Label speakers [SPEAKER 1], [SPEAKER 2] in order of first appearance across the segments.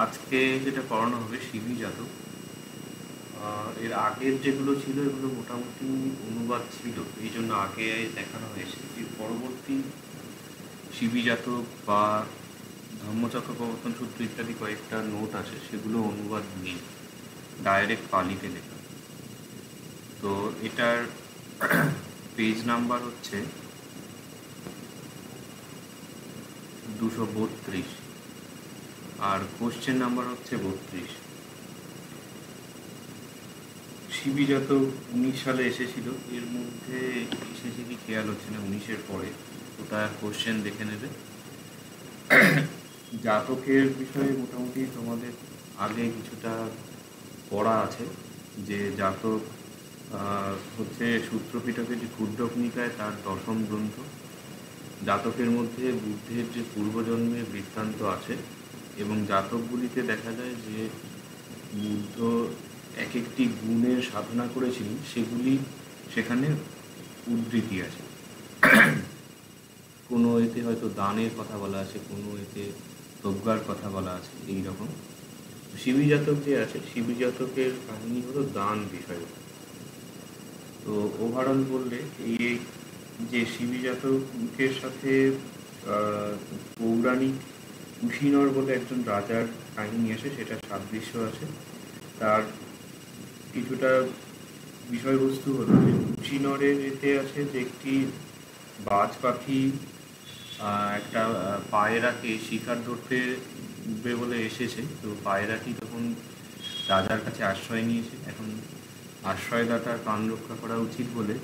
[SPEAKER 1] আজকে যেটা করানো হবে শিবি জাতক। এর আগের যেগুলো ছিল এগুলো মোটামুটি অনুবাদ ছিল, এই জন্য আগে দেখানো হয়েছে। এর পরবর্তী শিবি জাতক বা ধম্মচক্র প্রবর্তন সূত্র ইত্যাদি কয়েকটা নোট আছে, সেগুলো অনুবাদ নেই, ডাইরেক্ট পালিতে লেখা। তো এটার পেজ নাম্বার হচ্ছে 232 আর কোশ্চেন নাম্বার হচ্ছে 32। শিবি জাতক 19 সালে এসেছিল, এর মধ্যে এসেছে কি খেয়াল হচ্ছে না, 19-এর পরে। ওটা কোশ্চেন দেখে নেবে। জাতকের বিষয়ে মোটামুটি তোমাদের আগে কিছুটা পড়া আছে, যে জাতক হচ্ছে সূত্রপিটকের যে ক্ষুদ্রক নিকায় তার দশম গ্রন্থ। জাতকের মধ্যে বুদ্ধের যে পূর্বজন্মের বৃত্তান্ত আছে, এবং জাতকগুলিতে দেখা যায় যে বুদ্ধ এক একটি গুণের সাধনা করেছিলেন, সেগুলি সেখানে উদ্ধৃতি আছে। কোনো এতে হয়তো দানের কথা বলা আছে, কোনো এতে প্রজ্ঞার কথা বলা আছে, এইরকম। শিবি জাতক যে আছে, শিবি জাতকের কাহিনী হলো দান বিষয়। তো ওভারঅল বললে এই যে শিবি জাতকের সাথে পৌরাণিক কুশিনর বলে একজন রাজার কাহিনী আছে, সেটা সাদৃশ্য আছে। তার কিছুটা বিষয়বস্তু হলো যে কুশিনরের এতে আছে যে একটি বাজ পাখি একটা পায়রাকে শিকার ধরতে বলে এসেছে। তো পায়রাটি তখন রাজার কাছে আশ্রয় নিয়েছে। এখন আশ্রয়দাতার প্রাণ রক্ষা করা উচিত বলে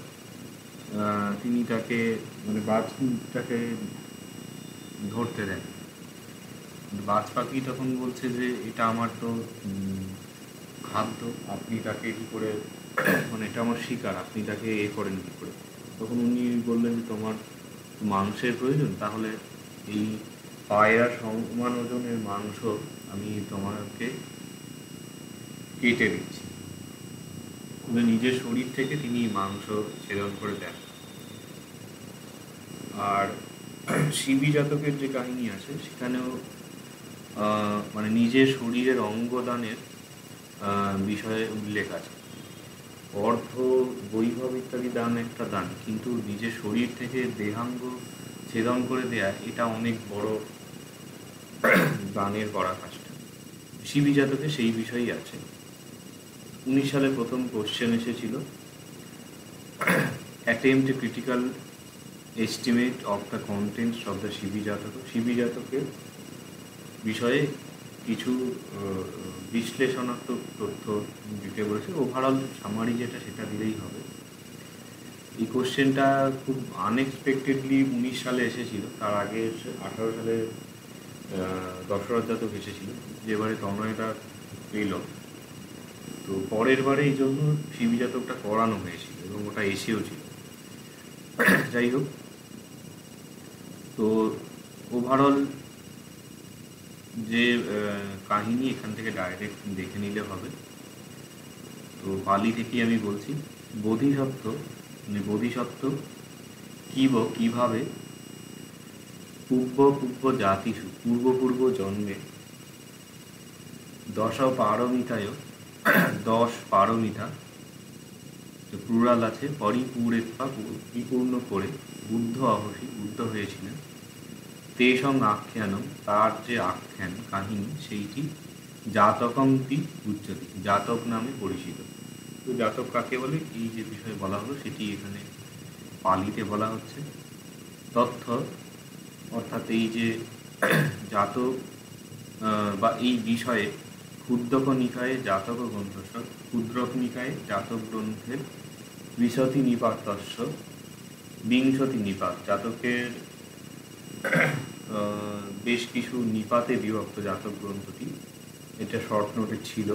[SPEAKER 1] তিনি তাকে বাজটাকে ধরতে দেন। বাজ পাখি তখন বলছে যে এটা আমার তো খাদ্য, আপনি তাকে কী করে, এটা আমার শিকার, আপনি তাকে করেন কী করে। তখন উনি বললেন যে তোমার মাংসের প্রয়োজন, তাহলে এই পায়রা সমান ওজনের মাংস আমি তোমাকে কেটে দিচ্ছি। নিজের শরীর থেকে তিনি মাংস ছেদন করে দেন। আর শিবি জাতকের যে কাহিনী আছে, সেখানেও নিজের শরীরের অঙ্গদানের বিষয়ে উল্লেখ আছে। অর্থ, বৈভব ইত্যাদি দান একটা দান, কিন্তু নিজের শরীর থেকে দেহাঙ্গ ছেদন করে দেয়া, এটা অনেক বড় দানের পরাকাষ্ঠা। শিবি জাতকে সেই বিষয়ই আছে। 19 সালে প্রথম কোশ্চেন এসেছিল, attempt a critical estimate of the contents of the শিবি জাতক। শিবি জাতকের বিষয়ে কিছু বিশ্লেষণাত্মক তথ্য দিতে বলেছে। ওভারঅল সামারি যেটা, সেটা দিলেই হবে। এই কোশ্চেনটা খুব আনএক্সপেক্টেডলি 19 সালে এসেছিল। তার আগে 18 সালে দশরথ জাতক এসেছিল, যেবারে তনয়টা পেল। তো পরের বারে এই জন্য শিবি জাতকটা করানো হয়েছিল, এবং ওটা এসেও ছিল। যাই হোক, তো ওভারঅল যে কাহিনী, এখান থেকে ডাইরেক্ট দেখে নিলে হবে। তো পালি থেকেই আমি বলছি। বোধিসত্ত্ব কিভাবে পূর্ব জাতিষু পূর্ব জন্মে 10 পারমিতা প্লুরাল আছে, পরিপূর্ণ করে বুদ্ধ হয়েছিলেন। তেসং আখ্যানম, তার যে আখ্যান কাহিনী, সেইটি জাতকংতি উচ্চতি, জাতক নামে পরিচিত। তো জাতক কাকে বলে, এই যে বিষয়ে বলা হলো, সেটি এখানে পালিতে বলা হচ্ছে। তথ্য অর্থাৎ এই যে জাতক বা এই বিষয়ে ক্ষুদ্রক নিকায়ে জাতক গ্রন্থস্য, ক্ষুদ্রক নিকায়ে জাতক গ্রন্থের বিংশতি নিপাতস্য, বিংশতি নিপাত, জাতকের বেশ কিছু নিপাতে বিভক্ত জাতক গ্রন্থটি, এটা শর্ট নোটে ছিল।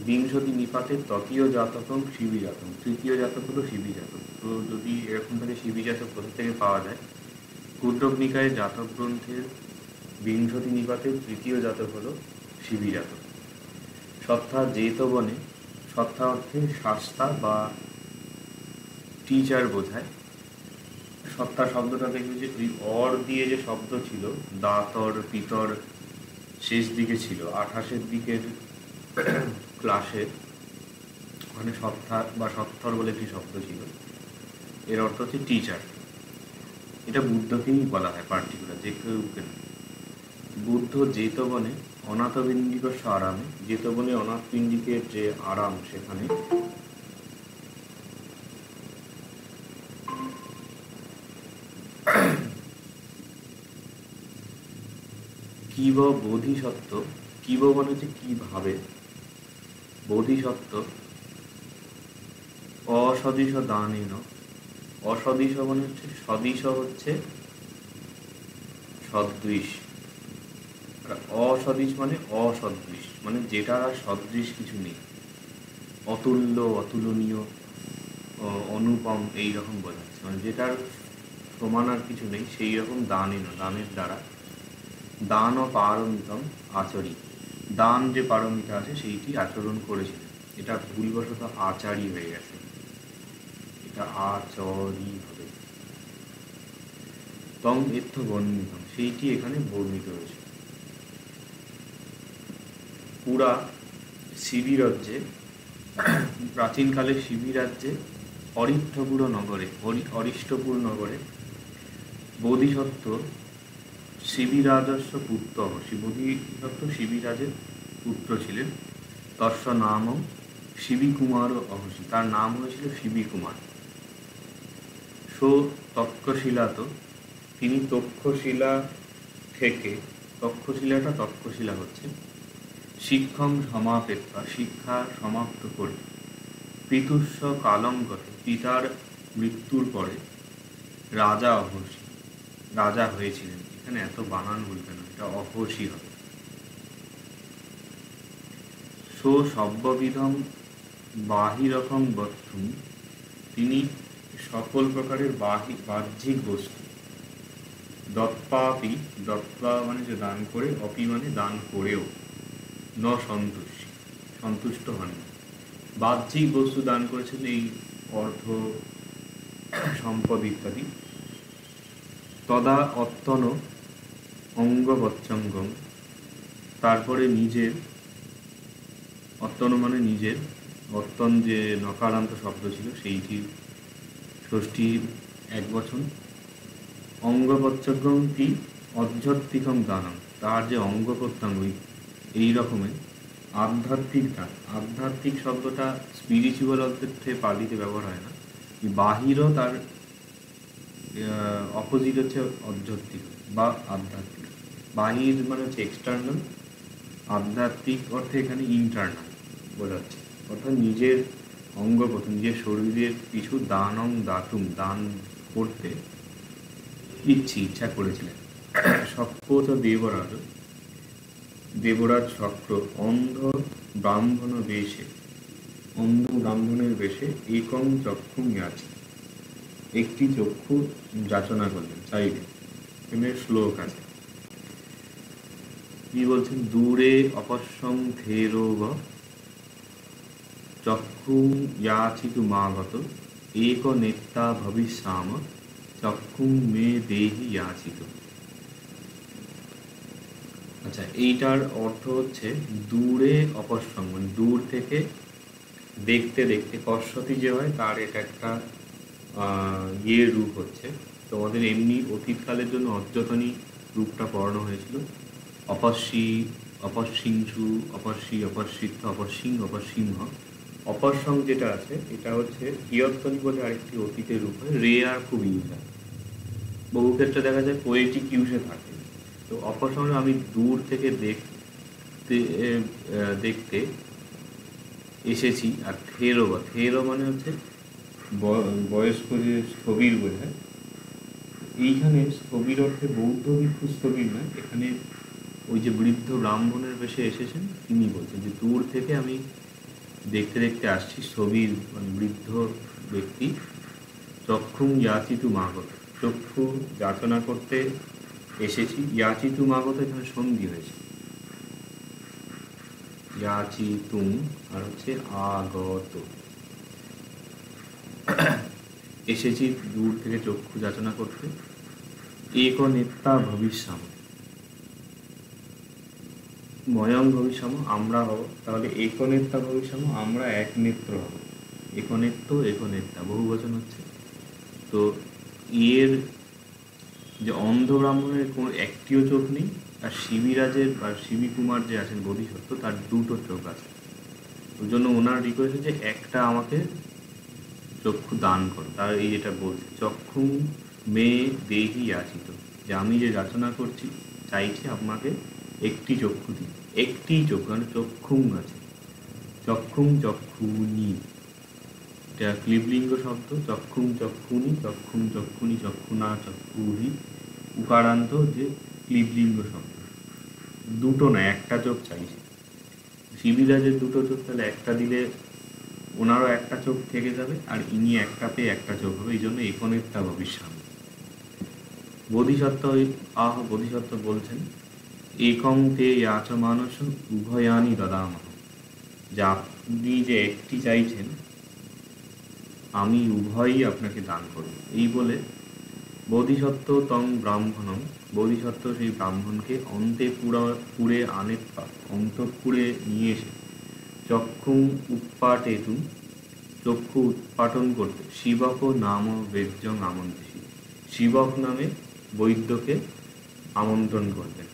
[SPEAKER 1] বিংশতি নিপাতের তৃতীয় জাতকম শিবি জাতক, তৃতীয় জাতক হলো শিবি জাতক। তো যদি এরকম থেকে শিবি জাতক কোথা থেকে পাওয়া যায়, ক্ষুদ্রক নিকায়ে জাতক গ্রন্থের বিংশতি নিপাতের তৃতীয় জাতক হলো শিবি জাতক। সত্তা জেতবনে, সত্তা অর্থে শাস্তা বা টিচার বোঝায়। সত্তা শব্দটা দেখবে যে ওই অর দিয়ে যে শব্দ ছিল, দাতর, পিতর, শেষ দিকে ছিল, 28-এর দিকের ক্লাসে ওখানে সত্তার বা সত্তর বলে একটি শব্দ ছিল, এর অর্থ হচ্ছে টিচার। এটা বুদ্ধকেই বলা হয় পার্টিকুলার, যে কেউ না। বুদ্ধ যেতবনে অনাথপিণ্ডিকস্য আরামে, যেতবনে অনাথপিণ্ডিকের যে আরাম সেখানে কিব বোধিসত্ত্ব, কিব মানে হচ্ছে কিভাবে, বোধিসত্ত্ব অসদৃশ দানেন, অসদৃশ মানে হচ্ছে, সদৃশ হচ্ছে সদৃশ, আর অসদৃশ মানে অসদৃশ, মানে যেটা সদৃশ কিছু নেই, অতুল্য, অতুলনীয়, অনুপম, এইরকম বোঝাচ্ছে, মানে যেটার সমান আর কিছু নেই, সেই রকম দানেন, দানের দ্বারা, দান ও পারমিতম আচরি, দান যে পারমিতা আছে সেইটি আচরণ করেছিলেন। এটা ভুলবশত আচারই হয়ে গেছে, এটা আচরি হবে। তং এত্থ বর্ণিতম, সেইটি এখানে বর্ণিত হয়েছে। পুরা শিবিরাজ্যে, প্রাচীনকালে শিবিরাজ্যে অরিষ্ঠপুর নগরে, অরিষ্টপুর নগরে বোধিসত্ত্ব শিবিরাজস্য পুত্র, বোধিসত্ত্ব শিবিরাজের পুত্র ছিলেন। তস্য নাম শিবিকুমার অহসি, তার নাম হয়েছিল শিবিকুমার। সো তক্ষশিলাত, তিনি তক্ষশিলা থেকে, তক্ষশিলাটা তক্ষশিলা হচ্ছে, শিক্ষম সমাপেক্ষা, শিক্ষা সমাপ্ত করে, পিতুস্য কালঙ্গতে, পিতার মৃত্যুর পরে রাজা অহসি, রাজা হয়েছিলেন। এখানে এত বানান বলবে না, এটা অহসি হবে। সো সব্যবিধম বাহিরকম বস্তু, তিনি সকল প্রকারের বাহ্যিক বস্তু, দত্পাপি, দত্পা মানে যে দান করে, অপি মানে দান করেও, ন সন্তুষ্ট হন, বাহ্যিক বস্তু দান করেছেন, এই অর্থ, সম্পদ ইত্যাদি। তদা অত্তন অঙ্গবচ্চঙ্গম, তারপরে নিজের, অত্তন মানে নিজের, অত্তন যে নকারান্ত শব্দ ছিল সেইটি ষষ্ঠী একবচন, অঙ্গপ্রত্যঙ্গম কি আধ্যাত্মিকম দানম, তার যে অঙ্গ প্রত্যঙ্গ এই রকমের আধ্যাত্মিক দান। আধ্যাত্মিক শব্দটা স্পিরিচুয়াল অর্থে পালিতে ব্যবহার হয় না, বাহিরও তার অপোজিট হচ্ছে আধ্যাত্মিক বা আধ্যাত্মিক। বাহির মানে হচ্ছে এক্সটার্নাল, আধ্যাত্মিক অর্থে এখানে ইন্টারনাল বোঝাচ্ছে, অর্থাৎ নিজের অঙ্গ প্রথম, নিজের শরীরের কিছু দানং দাতুম, দান করতে ইচ্ছা করেছিলেন। শক্র দেবরাজ, দেবরাজ শক্র অন্ধ ব্রাহ্মণ বেশে, অন্ধ ব্রাহ্মণের বেশে একং চক্ষুং যাচি, একটি চক্ষু যাচনা করলেন, চাইলেন। এখানে শ্লোক আছে, কি বলছেন, দূরে অপশ্যং ধেরোব চক্ষুং যাচিতু মাগত, এক নেতা ভবিষ্যাম চক্ষুং মে দেহি যাচিত। আচ্ছা, এইটার অর্থ হচ্ছে দূরে অপশ্যং, মানে দূর থেকে দেখতে দেখতে, পশ্যতি যে হয় তার এটা একটা রূপ হচ্ছে। তোমাদের এমনি অতীতকালের জন্য অদ্যতনী রূপটা পড়ানো হয়েছিল, অপশ্যি, অপশ্যিংসু, অপশ্যি, অপশ্যিত্ব, অপশ্যিং, অপশ্যিংহ। অপশ্যং যেটা আছে এটা হচ্ছে কিয়ত্তনী বলে আরেকটি অতীতের রূপ হয়, রে আর খুব ইউজ হয়, বহু ক্ষেত্রে দেখা যায় পোয়েটিক ইউজে থাকে। তো অপসংখ্য আমি দূর থেকে দেখতে দেখতে এসেছি। আর থেরো মানে হচ্ছে বয়স্ক যে স্থবির বোঝায়, এইখানে স্থবির অর্থে বৌদ্ধ ভিক্ষু স্থবির নয়, এখানে ওই যে বৃদ্ধ ব্রাহ্মণের বেশে এসেছেন তিনি বলছেন যে দূর থেকে আমি দেখতে দেখতে আসছি, স্থবির মানে বৃদ্ধ ব্যক্তি। চক্ষুং যাচিতু মাগত, চক্ষু যাচনা করতে এসেছি। যাচিতু মাগত এখানে সন্ধি হয়েছে, যাচিতুম আর হচ্ছে আগত, এসেছি দূর থেকে চক্ষু যাচনা করতে। এক নেতা ভবিষ্যাম, ময়ং ভবিষ্যম আমরা হব, তাহলে একনেত্তা ভবিষ্যম আমরা এক নেত্র হব। একনেত্তা বহু বচন হচ্ছে। তো এর যে অন্ধ ব্রাহ্মণের কোনো একটিও চোখ নেই, আর শিবিরাজের বা শিবী কুমার যে আছেন বোধিসত্ত্ব তার দুটো চোখ আছে। ওই জন্য ওনার রিকোয়েস্ট যে একটা আমাকে চক্ষু দান করো। তার এই যেটা বলছে চক্ষু মেয়ে দেহি যাচিত, যে আমি যে যাচনা করছি চাইছি আপনাকে একটি চক্ষু দিন। একটি চক্ষু মানে চক্ষুং আছে, চক্ষুং চক্ষুনি, এটা ক্লিবলিঙ্গ শব্দ। চক্ষুং চক্ষুনি, চক্ষুং চক্ষুনি, চক্ষুনা চক্ষুহি, উকারান্ত যে ক্লিবলিঙ্গ শব্দ। দুটো না, একটা চোখ চাইছে শিবিরাজের দুটো চোখ, তাহলে একটা দিলে ওনারও একটা চোখ থেকে যাবে, আর ইনি একটা পেয়ে একটা চোখ হবে। এই জন্য একনেত্তা ভবিষ্যৎ। বোধিসত্ত্ব বলছেন একং তে ইয়াচ মানস উভয়ানি দদামহ, যে আপনি যে একটি চাইছেন আমি উভয়ই আপনাকে দান করব। এই বলে বোধিসত্ত্ব তং ব্রাহ্মণম, বোধিসত্ত্ব সেই ব্রাহ্মণকে পুরে অন্তঃপুরে নিয়ে এসে চক্ষুং উৎপাটেতু, চক্ষু উৎপাটন করতে শিবক নাম বেদ্যং আমন্ত্রী, শিবক নামে বৈদ্যকে আমন্ত্রণ করলেন,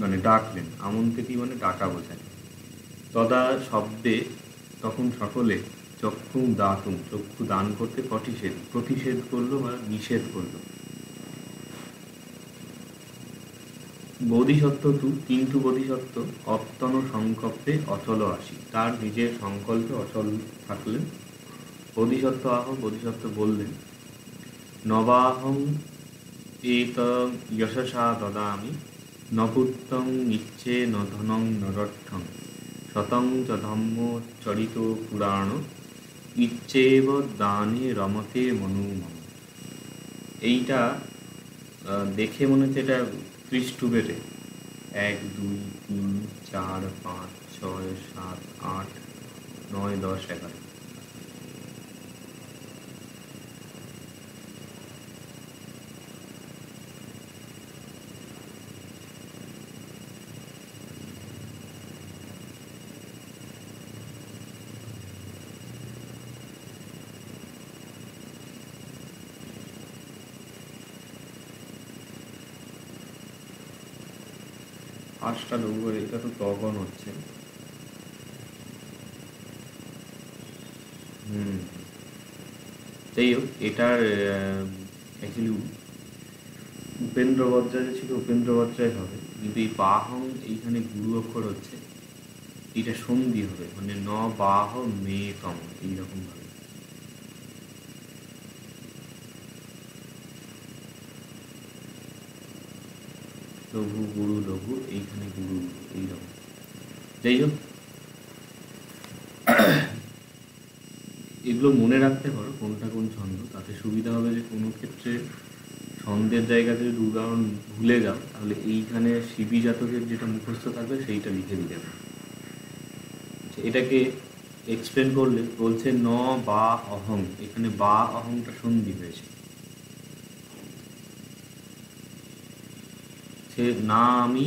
[SPEAKER 1] মানে ডাকলেন। আমন্ত্রী মানে ডাকা বোঝায়। তদা শব্দে তখন সকলে চক্ষু দাতুম, চক্ষু দান করতে প্রতিষেধ করলো বা নিষেধ করলো। বোধিসত্ত্ব কিন্তু বোধিসত্ত্ব অপ্তন সংকল্পে অচল আসি, তার নিজের সংকল্পে অচল থাকলেন। বোধিসত্ত্ব বললেন নবাহং এত যশসা দদামি, ন পুত্রং নিচ্ছে ন ধনং নরর্থং, শতং চ ধম্ম চরিত পুরাণ, ইচ্ছেব দানে রমতে মনুমম। এইটা দেখে মনে হচ্ছে এটা ত্রিষ্টুবেটে 1 2 3 4 5 6 7 8 9 10 11। পাঁচটা লোক, এটা তো তখন হচ্ছে। যাই হোক, এটার অ্যাকচুয়ালি উপেন্দ্র বজ্রায় ছিল উপেন্দ্র বজ্রায় হবে, কিন্তু এই বাহং এইখানে গুরু অক্ষর হচ্ছে, এটা সন্ধি হবে, মানে ন বাহ মে তম, এইরকম ভাবে। লঘু গুরু লঘু, এইখানে গুরু এইরকম। যাই হোক, এগুলো মনে রাখতে পারো কোনটা কোন ছন্দ, তাতে সুবিধা হবে যে কোনো ক্ষেত্রে ছন্দের জায়গাতে যদি উদাহরণ ভুলে যাও তাহলে এইখানে শিবী জাতকের যেটা মুখস্থ থাকবে সেইটা লিখে দিতে পারো। এটাকে এক্সপ্লেন করলে বলছে ন বা অহং, এখানে বা অহংটা সন্ধি হয়েছে। সে না আমি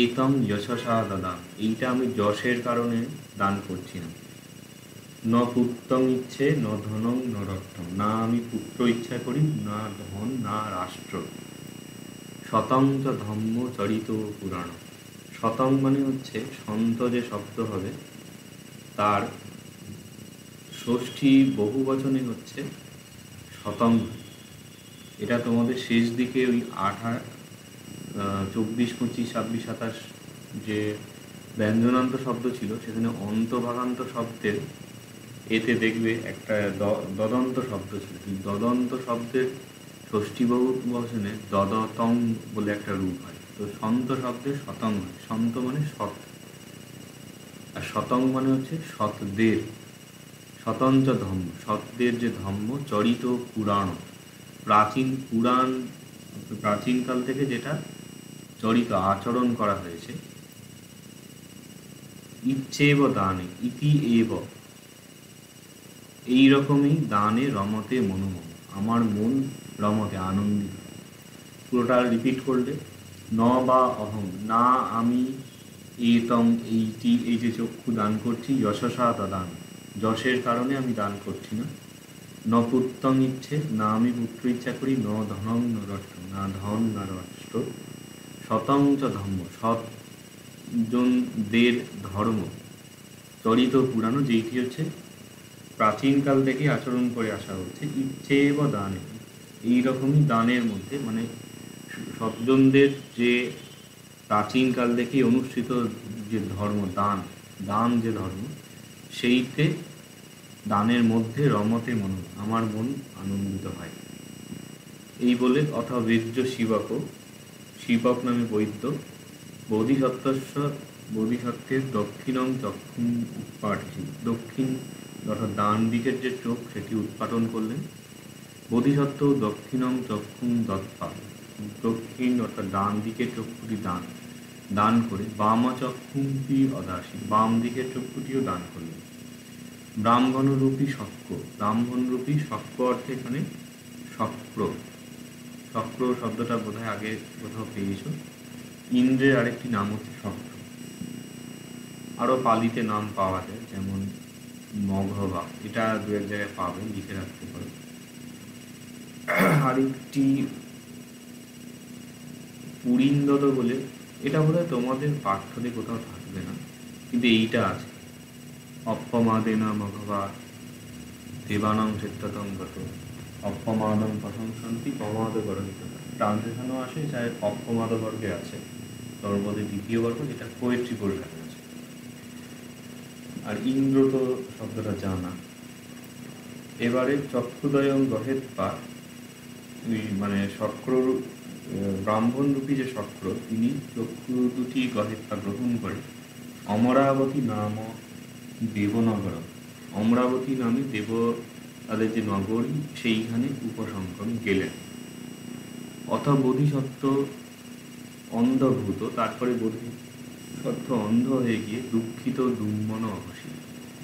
[SPEAKER 1] এতং যশসা দাদাম, এইটা আমি যশের কারণে দান করছি না। ন পুত্রং ইচ্ছে ন ধনং ন রক্তং, না আমি পুত্র ইচ্ছা করি, না ধন না রাষ্ট্র। শতং চ ধম্ম চরিত পুরাণ, শতং মানে হচ্ছে সন্ত যে শব্দ হবে তার ষষ্ঠী বহু বচনে হচ্ছে শতং। এটা তোমাদের শেষ দিকে ওই 24 25 26 27 যে ব্যঞ্জনান্ত শব্দ ছিল সেখানে অন্তভাগান্ত শব্দের এতে দেখবে একটা দদন্ত শব্দ ছিল। দদন্ত শব্দের ষষ্ঠী বহু বচনে দদতং বলে একটা রূপ হয়। তো সন্ত শব্দের শতং হয়, সন্ত মানে সৎ, আর শতং মানে হচ্ছে সৎদের। শতঞ্চ ধম্ম, সৎদের যে ধম্ম, চরিত পুরাণ, প্রাচীনকাল থেকে যেটা চরিত আচরণ করা হয়েছে। ইচ্ছেব দানে ইতি এব, এইরকমই দানে রমতে মনোমম, আমার মন রমতে আনন্দিত। পুরোটা রিপিট করলে ন বা অহং, না আমি এতং এইটি, এই যে চক্ষু দান করছি, যশসা তদান, যশের কারণে আমি দান করছি না। ন পুত্রং ইচ্ছে, না আমি পুত্র ইচ্ছা করি। ন ধনং ন রাষ্ট্র, না ধন না রাষ্ট্র। শতং চ ধর্ম, সৎজনদের ধর্ম। চরিত পুরানো, যেইটি হচ্ছে প্রাচীনকাল থেকে আচরণ করে আসা হচ্ছে। ইচ্ছে বা দানে, এইরকমই দানের মধ্যে, মানে সজ্জনদের যে প্রাচীনকাল থেকেই অনুষ্ঠিত যে ধর্ম দান, দান যে ধর্ম, সেইতে দানের মধ্যে রমতে মন, আমার মন আনন্দিত হয়। এই বলে অথবা বৈদ্য শিবক, শিবক নামে বৈদ্য, বোধিসত্ত্বস্য, বোধিসত্ত্বের দক্ষিণং চক্ষুম উৎপাটিত, দক্ষিণ অর্থাৎ ডান দিকের যে চোখ সেটি উৎপাটন করলেন। বোধিসত্ত্ব দক্ষিণং চক্ষুম দত্পা, দক্ষিণ অর্থাৎ ডান দিকের চক্ষুটি দান দান করে বামা চক্ষুটি অদাসী, বাম দিকের চক্ষুটিও দান করলেন। ব্রাহ্মণরূপী শক্র, ব্রাহ্মণরূপী শক্র অর্থে এখানে শক্র, শক্র শব্দটা বোধহয় আগে কোথাও পেয়েছ। ইন্দ্রের আরেকটি নাম হচ্ছে শক্র। আরও পালিতে নাম পাওয়া যায়, যেমন মঘবা, এটা দু এক জায়গায় পাবেন, লিখে রাখতে পারো। আরেকটি পুরিন্দর বলে, এটা বোধহয় তোমাদের পাঠ্যতে কোথাও থাকবে না, কিন্তু এইটা আছে। অপ্পমাদেনা মঘবা দেবানাং চিত্ততঙ্গত, অপ্পমাদং প্রশংসন্তি প্রমাদ গরহিত। ট্রান্সলেশনও আসে, চাই অপ্পমাদ বর্গে আছে, সর্বদে দ্বিতীয় বর্গ, যেটা পোয়েট্রি পরিষদে আছে। আর ইন্দ্র তো শব্দটা জানা। এবারে চক্ষুদয়ং গহেত পা, মানে শক্র, ব্রাহ্মণ রূপী যে শক্র, তিনি চক্ষু দুটি গহেত্তা গ্রহণ করে অমরাবতী নাম দেবনগর, অমরাবতী নামে দেব তাদের যে নগরী, সেইখানে উপসংক্রম গেলেন। অথ বোধিসত্ত্ব অন্ধভূত, তারপরে বোধিসত্ত্ব অন্ধ হয়ে গিয়ে দুঃখিত দুম্মন অহসী,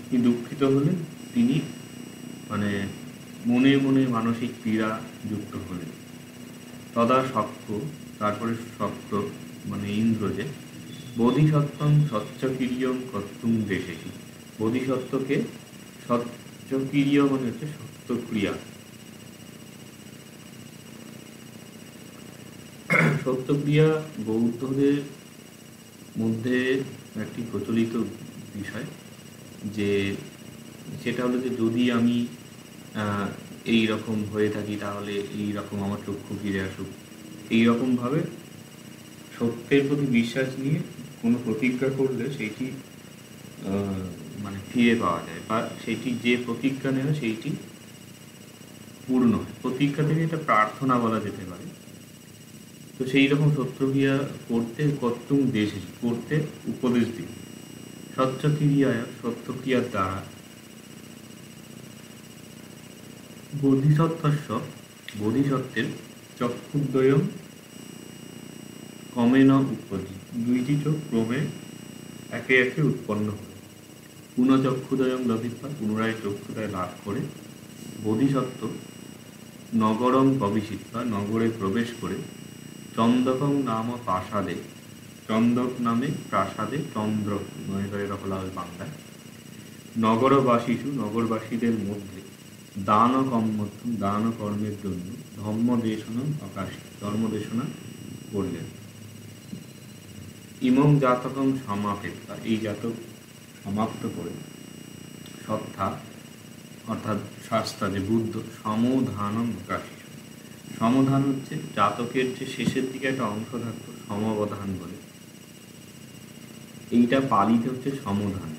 [SPEAKER 1] তিনি দুঃখিত হলেন, তিনি মানে মনে মনে মানসিক পীড়া যুক্ত হলেন। তদা শক্র, তারপরে শক্র মানে ইন্দ্র যে বোধিসত্ত্বং সচ্চক্রিয়ং কর্তুম দেশেহি, বোধিসত্ত্বকে সচ্চক্রিয় মানে হচ্ছে সত্যক্রিয়া, সত্যক্রিয়া বৌদ্ধদের মধ্যে একটি প্রচলিত বিষয়, যে সেটা হলো যে যদি আমি এই রকম হয়ে থাকি তাহলে এই রকম আমার চক্ষু ফিরে আসুক, এইরকমভাবে সত্যের প্রতি বিশ্বাস নিয়ে কোনো প্রতিজ্ঞা করলে সেইটি মানে ফিরে পাওয়া যায়, বা সেইটি যে প্রতিজ্ঞা নেওয়া সেইটি পূর্ণ হয়। প্রতিজ্ঞা থেকে এটা প্রার্থনা বলা যেতে পারে। তো সেই রকম সত্যক্রিয়া করতে কর্তুম দেশে, করতে উপদেশ দিই। সত্যক্রিয়ায়, সত্যক্রিয়ার দ্বারা বোধিসত্ত্বস্য, বোধিসত্ত্বের চক্ষুদ্বয়ম ক্রমেণ উৎপত্তি, দুইটি চোখ ক্রমে একে একে উৎপন্ন হয়। পুনঃচক্ষুদয়ং লভিত্বা, পুনরায় চক্ষুদয় লাভ করে বোধিসত্ত্ব নগরং প্রবিশিত্বা, নগরে প্রবেশ করে চন্দকং নাম প্রাসাদে, চন্দক নামে প্রাসাদে, চন্দ্র নয়গরে রকলা হয় বাংলায়, নগরবাসীসু, নগরবাসীদের মধ্যে দান কর্মর্থম, দান কর্মের জন্য ধর্মদেশনম আকাশী, ধর্মদেশনা করলেন। ইমং জাতকং সমাপেত, এই জাতক সমাপ্ত করে সত্তা অর্থাৎ শাস্তা যে বুদ্ধ সমধানম আকাশী, সমাধান হচ্ছে জাতকের যে শেষের দিকে একটা অংশ থাকতো সমবধান বলে, এইটা পালিতে হচ্ছে সমধান।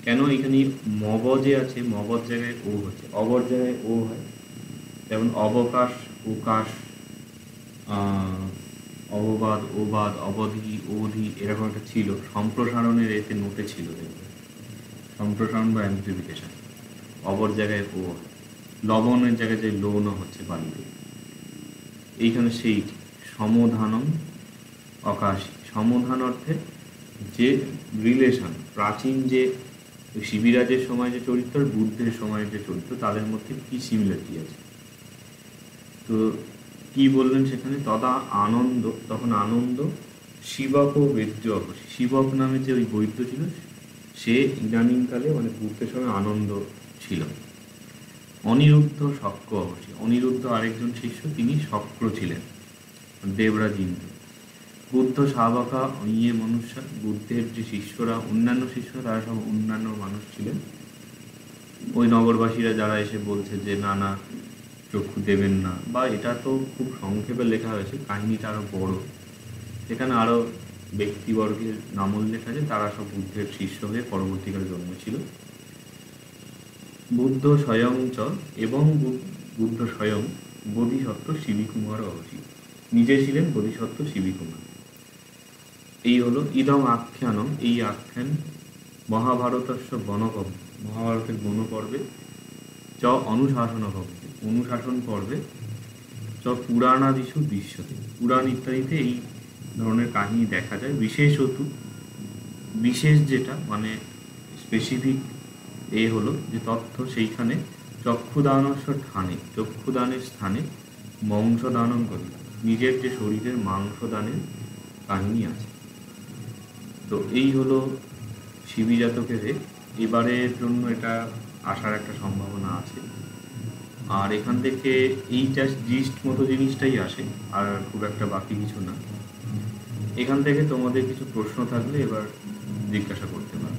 [SPEAKER 1] কেন এখানে মব যে আছে, মবর জায়গায় ও হচ্ছে, অবর জায়গায় ও হয়, যেমন অবকাশ, ওকাশ, অববাদ, ওবাদ, অবধি, অধি, এরকম একটা ছিল, সম্প্রসারণের এতে নোটে ছিল, সম্প্রসারণ বা অ্যাম্প্লিফিকেশন। অবর জায়গায় ও, লবণের জায়গায় যে লোন হচ্ছে বালিতে, এইখানে সেই সমধানম অকাশী, সমধান অর্থে যে রিলেশন, প্রাচীন যে শিবিরাজের সময় যে চরিত্র আর বুদ্ধের সময়ের যে চরিত্র, তাদের মধ্যে কি সিমিলারিটি আছে। তো কি বললেন সেখানে, তদা আনন্দ, তখন আনন্দ শিবক ও বৈদ্য অবশী, শিবক নামে যে ওই বৈদ্য ছিল সে ইদানিংকালে মানে বুদ্ধের সময় আনন্দ ছিল। অনিরুদ্ধ শক্র অবশী, অনিরুদ্ধ আরেকজন শিষ্য, তিনি শক্র ছিলেন, দেবরাজ ইন্দ্র। বুদ্ধ শাবকা ইয়ে মনুষ্য, বুদ্ধের যে শিষ্যরা, অন্যান্য শিষ্যরা, তারা সব অন্যান্য মানুষ ছিলেন। ওই নগরবাসীরা যারা এসে বলছে যে না না চক্ষু দেবেন না, বা এটা তো খুব সংক্ষেপে লেখা হয়েছে, কাহিনীটা আরও বড়, সেখানে আরও ব্যক্তিবর্গের নাম উল্লেখ আছে, তারা সব বুদ্ধের শিষ্য হয়ে পরবর্তীকালে জন্মেছিল। বুদ্ধ স্বয়ং চ, এবং বুদ্ধ স্বয়ং বোধিসত্ত্ব শিবিকুমার অবশী, নিজে ছিলেন বোধিসত্ত্ব শিবিকুমার। এই হলো ইদং আখ্যানম, এই আখ্যান মহাভারতস্য বনপর্ব, মহাভারতের বনপর্বে, চ অনুশাসন পর্বে, অনুশাসন পর্বে, চ পুরাণাদিষু দৃশ্যতে, পুরাণ ইত্যাদিতে এই ধরনের কাহিনী দেখা যায়। বিশেষত, বিশেষ যেটা মানে স্পেসিফিক হলো যে তথ্য, সেইখানে চক্ষুদানস্য স্থানে, চক্ষুদানের স্থানে বংশদানম করি, নিজের যে শরীরের মাংসদানের কাহিনী আছে। তো এই হলো শিবি জাতকের। এবারের জন্য এটা আসার একটা সম্ভাবনা আছে। আর এখান থেকে এইটা জিস্ট মতো জিনিসটাই আসে, আর খুব একটা বাকি কিছু না। এখান থেকে তোমাদের কিছু প্রশ্ন থাকলে এবার জিজ্ঞাসা করতে পারো।